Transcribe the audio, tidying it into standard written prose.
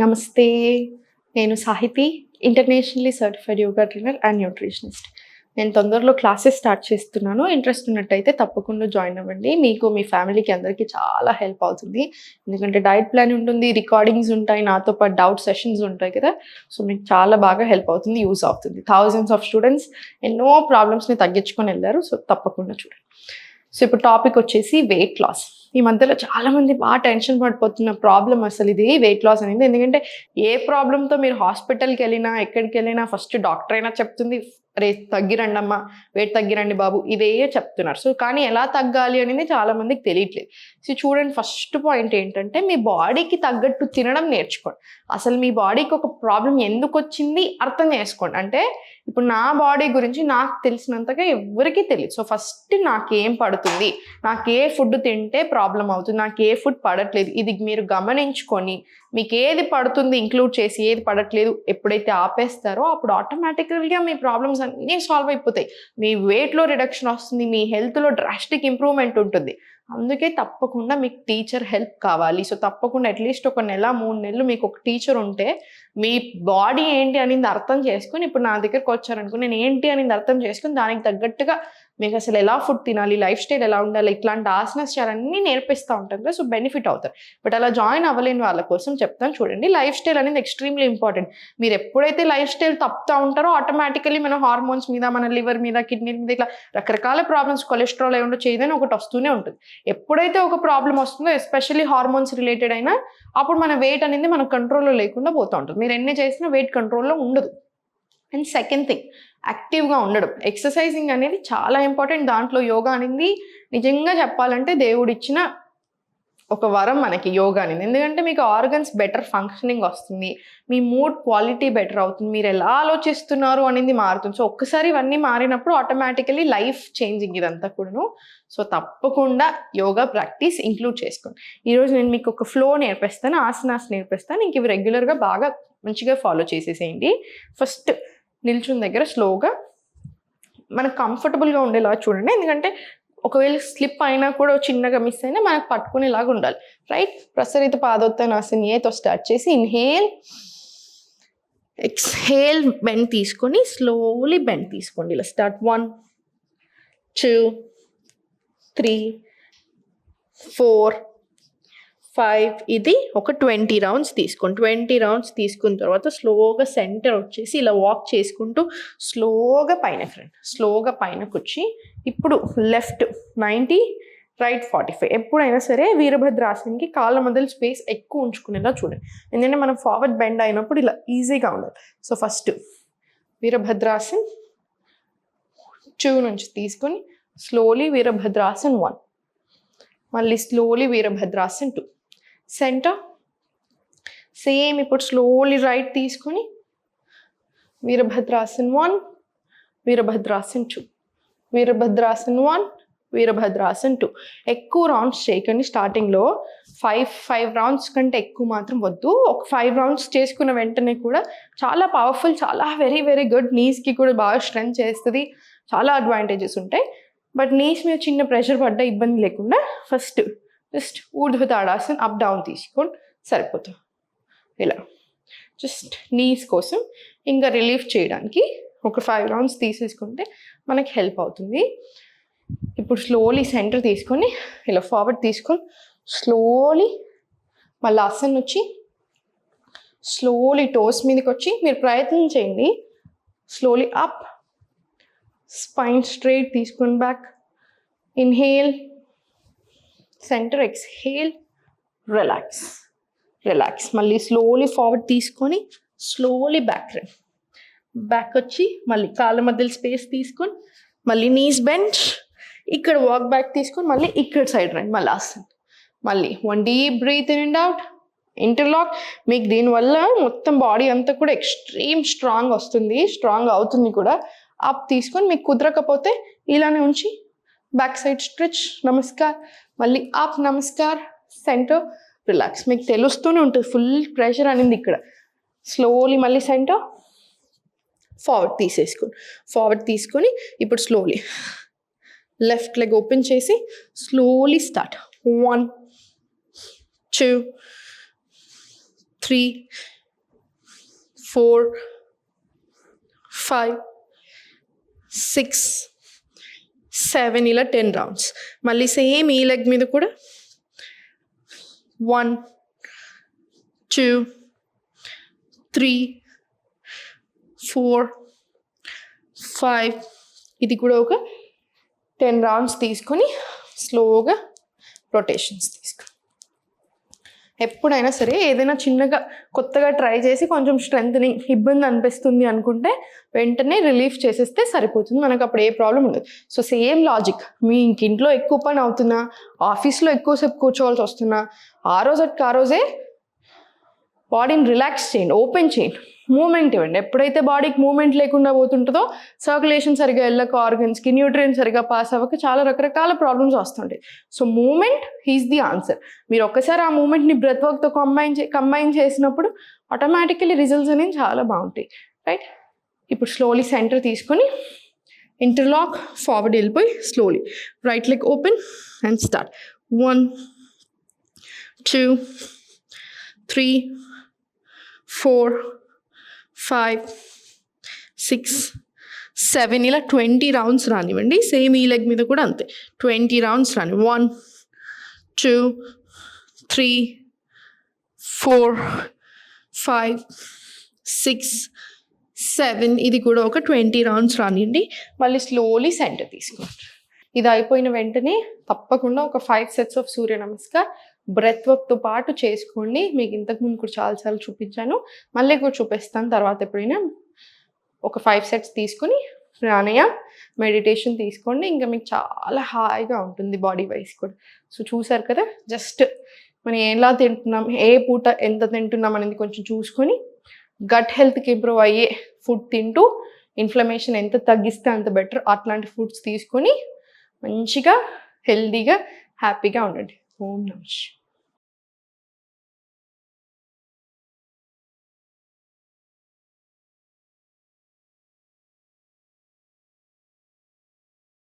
నమస్తే. నేను Sahithi, internationally certified yoga trainer and nutritionist. నేను తొందరలో క్లాసెస్ స్టార్ట్ చేస్తున్నాను. ఇంట్రెస్ట్ ఉన్నట్టయితే తప్పకుండా జాయిన్ అవ్వండి. మీకు, మీ ఫ్యామిలీకి అందరికీ చాలా హెల్ప్ అవుతుంది. ఎందుకంటే డైట్ ప్లాన్ ఉంటుంది, రికార్డింగ్స్ ఉంటాయి, నాతో పాటు డౌట్ సెషన్స్ ఉంటాయి కదా! సో, మీకు చాలా బాగా హెల్ప్ అవుతుంది, యూజ్ అవుతుంది. థౌజండ్స్ ఆఫ్ స్టూడెంట్స్ ఎన్నో ప్రాబ్లమ్స్‌ని తగ్గించుకొని వెళ్లారు. సో, తప్పకుండా చూడండి. సో, ఇప్పుడు టాపిక్ వచ్చేసి వెయిట్ లాస్. ఈ మధ్యలో చాలామంది బాగా టెన్షన్ పడిపోతున్న ప్రాబ్లమ్ అసలు ఇది వెయిట్ లాస్ అనేది. ఎందుకంటే ఏ ప్రాబ్లమ్‌తో మీరు హాస్పిటల్‌కెళ్ళినా, ఎక్కడికెళ్ళినా ఫస్ట్ డాక్టర్ అయినా చెప్తుంది, "అరే తగ్గిరండమ్మా, వెయిట్ తగ్గిరండి బాబు" ఇదే చెప్తున్నారు. సో, కానీ ఎలా తగ్గాలి అనేది చాలా మందికి తెలియట్లేదు. సో, చూడండి, ఫస్ట్ పాయింట్ ఏంటంటే మీ బాడీకి తగ్గట్టు తినడం నేర్చుకోండి. అసలు మీ బాడీకి ఒక ప్రాబ్లమ్ ఎందుకొచ్చింది అర్థం చేసుకోండి. అంటే ఇప్పుడు నా బాడీ గురించి నాకు తెలిసినంతగా ఎవ్వరికీ తెలీదు. సో, ఫస్ట్ నాకేం పడుతుంది, నాకు ఏ ఫుడ్ తింటే ప్రాబ్లమ్ అవుతుంది, నాకు ఏ ఫుడ్ పడట్లేదు, ఇది మీరు గమనించుకొని మీకు ఏది పడుతుంది ఇంక్లూడ్ చేసి, ఏది పడట్లేదు ఎప్పుడైతే ఆపేస్తారో అప్పుడు ఆటోమేటికల్‌గా మీ ప్రాబ్లమ్స్ అన్నీ సాల్వ్ అయిపోతాయి. మీ వెయిట్‌లో రిడక్షన్ వస్తుంది, మీ హెల్త్‌లో డ్రాస్టిక్ ఇంప్రూవ్‌మెంట్ ఉంటుంది. అందుకే తప్పకుండా మీకు టీచర్ హెల్ప్ కావాలి. సో, తప్పకుండా అట్‌లీస్ట్ ఒక నెల, 3 నెలలు మీకు ఒక టీచర్ ఉంటే మీ బాడీ ఏంటి అనేది అర్థం చేసుకొని, ఇప్పుడు నా దగ్గరకు వచ్చారనుకో, నేను ఏంటి అనేది అర్థం చేసుకొని దానికి తగ్గట్టుగా మీకు అసలు ఎలా ఫుడ్ తినాలి, లైఫ్ స్టైల్ ఎలా ఉండాలి, ఇట్లాంటి ఆసనాస్ చేయాలన్నీ నేర్పిస్తూ ఉంటాను కదా! సో, బెనిఫిట్ అవుతారు. బట్ అలా జాయిన్ అవ్వలేని వాళ్ళ కోసం చెప్తాను చూడండి. లైఫ్ స్టైల్ అనేది ఎక్స్‌ట్రీమ్‌లీ ఇంపార్టెంట్. మీరు ఎప్పుడైతే లైఫ్ స్టైల్ తప్పుతా ఉంటారో ఆటోమేటికల్లీ మన హార్మోన్స్ మీద, మన లివర్ మీద, కిడ్నీల మీద ఇట్లా రకరకాల ప్రాబ్లమ్స్, కొలెస్ట్రాల్ అయి ఉండొచ్చు, ఏదైనా ఒకటి వస్తూనే ఉంటుంది. ఎప్పుడైతే ఒక ప్రాబ్లమ్ వస్తుందో, ఎస్పెషల్లీ హార్మోన్స్ రిలేటెడ్ అయినా, అప్పుడు మన వెయిట్ అనేది మన కంట్రోల్‌లో లేకుండా పోతూ ఉంటుంది. మీరు ఎన్ని చేసినా వెయిట్ కంట్రోల్‌లో ఉండదు. అండ్ సెకండ్ థింగ్, యాక్టివ్‌గా ఉండడం. ఎక్సర్సైజింగ్ అనేది చాలా ఇంపార్టెంట్. దాంట్లో యోగా అనేది నిజంగా చెప్పాలంటే దేవుడిచ్చిన ఒక వరం మనకి యోగా అనేది. ఎందుకంటే మీకు ఆర్గన్స్ బెటర్ ఫంక్షనింగ్ వస్తుంది, మీ మూడ్ క్వాలిటీ బెటర్ అవుతుంది, మీరు ఎలా ఆలోచిస్తున్నారు అనేది మారుతుంది. సో, ఒక్కసారి ఇవన్నీ మారినప్పుడు ఆటోమేటికల్లీ లైఫ్ చేంజింగ్ ఇదంతా కూడాను. సో, తప్పకుండా యోగా ప్రాక్టీస్ ఇంక్లూడ్ చేసుకోండి. ఈరోజు నేను మీకు ఒక ఫ్లో నేర్పిస్తాను, ఆసనాస్ నేర్పిస్తాను. ఇంక ఇవి రెగ్యులర్గా బాగా మంచిగా ఫాలో చేసేసేయండి. ఫస్ట్ నిల్చున్న దగ్గర స్లోగా మనకు కంఫర్టబుల్గా ఉండేలా చూడండి. ఎందుకంటే ఒకవేళ స్లిప్ అయినా కూడా చిన్నగా మిస్ అయినా మనకు పట్టుకునేలాగా ఉండాలి. రైట్? ప్రసరిత పాదోత్తానాసనతో స్టార్ట్ చేసి ఇన్హేల్, ఎక్స్‌హేల్, బెండ్ తీసుకొని స్లోలీ బెండ్ తీసుకోండి. ఇలా స్టార్ట్ 1, 2, 3, 4, 5. ఇది ఒక 20 రౌండ్స్ తీసుకోండి. 20 రౌండ్స్ తీసుకున్న తర్వాత స్లోగా సెంటర్ వచ్చేసి ఇలా వాక్ చేసుకుంటూ స్లోగా పైనకొచ్చి ఇప్పుడు లెఫ్ట్ 90, రైట్ 45. ఎప్పుడైనా సరే వీరభద్రాసనకి కాళ్ళ మధ్యలో స్పేస్ ఎక్కువ ఉంచుకునేలా చూడండి. ఎందుకంటే మనం ఫార్వర్డ్ బెండ్ అయినప్పుడు ఇలా ఈజీగా ఉండాలి. సో, ఫస్ట్ వీరభద్రాసన్ 2 నుంచి తీసుకొని స్లోలీ వీరభద్రాసన్ 1, మళ్ళీ స్లోలీ వీరభద్రాసన్ 2. Centre same. ఇప్పుడు స్లోలీ రైట్ తీసుకొని వీరభద్రాసన్ 1, వీరభద్రాసన్ 2, వీరభద్రాసన్ 1, వీరభద్రాసన్ 2. ఎక్కువ రౌండ్స్ చేయకండి. స్టార్టింగ్లో 5 రౌండ్స్ కంటే ఎక్కువ మాత్రం వద్దు. ఒక 5 రౌండ్స్ చేసుకున్న వెంటనే కూడా చాలా పవర్ఫుల్, చాలా వెరీ వెరీ గుడ్. నీస్కి కూడా బాగా స్ట్రెంత్ చేస్తుంది, చాలా అడ్వాంటేజెస్ ఉంటాయి. బట్ నీస్ మీద చిన్న ప్రెషర్ పడ్డా ఇబ్బంది లేకుండా ఫస్ట్ జస్ట్ ఊర్ధ్వ తాడాసన్ అప్ డౌన్ తీసుకోండి, సరిపోతుంది. ఇలా జస్ట్ నీస్ కోసం ఇంకా రిలీఫ్ చేయడానికి ఒక 5 రౌండ్స్ తీసేసుకుంటే మనకి హెల్ప్ అవుతుంది. ఇప్పుడు స్లోలీ సెంటర్ తీసుకొని ఇలా ఫార్వర్డ్ తీసుకొని స్లోలీ మళ్ళీ ఆసన్ వచ్చి స్లోలీ టోస్ మీదకి వచ్చి మీరు ప్రయత్నం చేయండి. స్లోలీ అప్, స్పైన్ స్ట్రైట్ తీసుకొని back, inhale, centre, exhale, relax. మళ్ళీ స్లోలీ ఫార్వర్డ్ తీసుకొని స్లోలీ బ్యాక్ వచ్చి మళ్ళీ కాళ్ళ మధ్యలో స్పేస్ తీసుకొని మళ్ళీ నీస్ బెంచ్, ఇక్కడ వాక్ బ్యాక్ తీసుకొని మళ్ళీ ఇక్కడ సైడ్ రండి, మళ్ళీ ఆసన్. మళ్ళీ 1 deep breath in and out, interlock. మీకు దీనివల్ల మొత్తం బాడీ అంతా కూడా ఎక్స్ట్రీమ్ స్ట్రాంగ్ వస్తుంది, స్ట్రాంగ్ అవుతుంది కూడా. అప్ తీసుకొని మీకు కుదరకపోతే ఇలానే ఉంచి బ్యాక్ సైడ్ స్ట్రెచ్, నమస్కార్, మళ్ళీ అప్, నమస్కార్, సెంటర్, రిలాక్స్. మీకు తెలుస్తూనే ఉంటుంది ఫుల్ ప్రెషర్ అనేది ఇక్కడ. స్లోలీ మళ్ళీ సెంటర్, ఫార్వర్డ్ తీసుకొని ఇప్పుడు స్లోలీ లెఫ్ట్ లెగ్ ఓపెన్ చేసి స్లోలీ స్టార్ట్. 1, 2, 3, 4, 5, 6, 7 ఇలా 10 రౌండ్స్. మళ్ళీ సేమ్ ఈ లెగ్ మీద కూడా 1, 2, 3, 4, 5 ఇది కూడా ఒక 10 రౌండ్స్ తీసుకొని స్లోగా రొటేషన్స్ తీసుకొని. ఎప్పుడైనా సరే ఏదైనా చిన్నగా కొత్తగా ట్రై చేసి కొంచెం స్ట్రెంగ్త్నింగ్ ఇబ్బంది అనిపిస్తుంది అనుకుంటే వెంటనే రిలీఫ్ చేసేస్తే సరిపోతుంది, మనకు అప్పుడు ఏ ప్రాబ్లం ఉండదు. సో సేమ్ లాజిక్, మీ ఇంట్లో ఎక్కువ పని అవుతున్నా, ఆఫీస్లో ఎక్కువసేపు కూర్చోవాల్సి వస్తున్నా, ఆ రోజే బాడీని రిలాక్స్ చేయండి, ఓపెన్ చేయండి, మూమెంట్ ఇవ్వండి. ఎప్పుడైతే బాడీకి మూమెంట్ లేకుండా పోతుంటుందో సర్క్యులేషన్ సరిగా వెళ్ళక, ఆర్గన్స్కి న్యూట్రియన్స్ సరిగా పాస్ అవ్వక చాలా రకరకాల ప్రాబ్లమ్స్ వస్తుంటాయి. So movement is the answer. మీరు ఒక్కసారి ఆ మూమెంట్ని బ్రెత్ వర్క్తో కంబైన్ చేసినప్పుడు ఆటోమేటికలీ రిజల్ట్స్ అనేవి చాలా బాగుంటాయి, రైట్? ఇప్పుడు స్లోలీ సెంటర్ తీసుకొని ఇంటర్లాక్, ఫార్వర్డ్ వెళ్ళిపోయి slowly right leg open and start. 1, 2, 3, 4, 5, 6, 7 ఇలా 20 రౌండ్స్ రానివ్వండి. సేమ్ ఈ లెగ్ మీద కూడా అంతే 20 రౌండ్స్ రాని. 1, 2, 3, 4, 5, 6, 7 ఇది కూడా ఒక 20 రౌండ్స్ రానివ్వండి. మళ్ళీ స్లోలీ సెంటర్ తీసుకోండి. ఇది అయిపోయిన వెంటనే తప్పకుండా ఒక 5 sets of Surya Namaskar breath వర్క్తో పాటు చేసుకోండి. మీకు ఇంతకుముందు కూడా చాలాసార్లు చూపించాను, మళ్ళీ కూడా చూపిస్తాను తర్వాత ఎప్పుడైనా. ఒక 5 సెట్స్ తీసుకుని ప్రాణాయామం, మెడిటేషన్ తీసుకోండి. ఇంకా మీకు చాలా హాయిగా ఉంటుంది బాడీ వైజ్ కూడా. సో చూసారు కదా, జస్ట్ మనం ఎలా తింటున్నాం, ఏ పూట ఎంత తింటున్నాం అనేది కొంచెం చూసుకొని గట్ హెల్త్కి ఇంప్రూవ్ అయ్యే ఫుడ్ తింటూ ఇన్ఫ్లమేషన్ ఎంత తగ్గిస్తే అంత బెటర్. అట్లాంటి ఫుడ్స్ తీసుకొని మంచిగా హెల్దీగా హ్యాపీగా ఉండండి. ఓం నమః.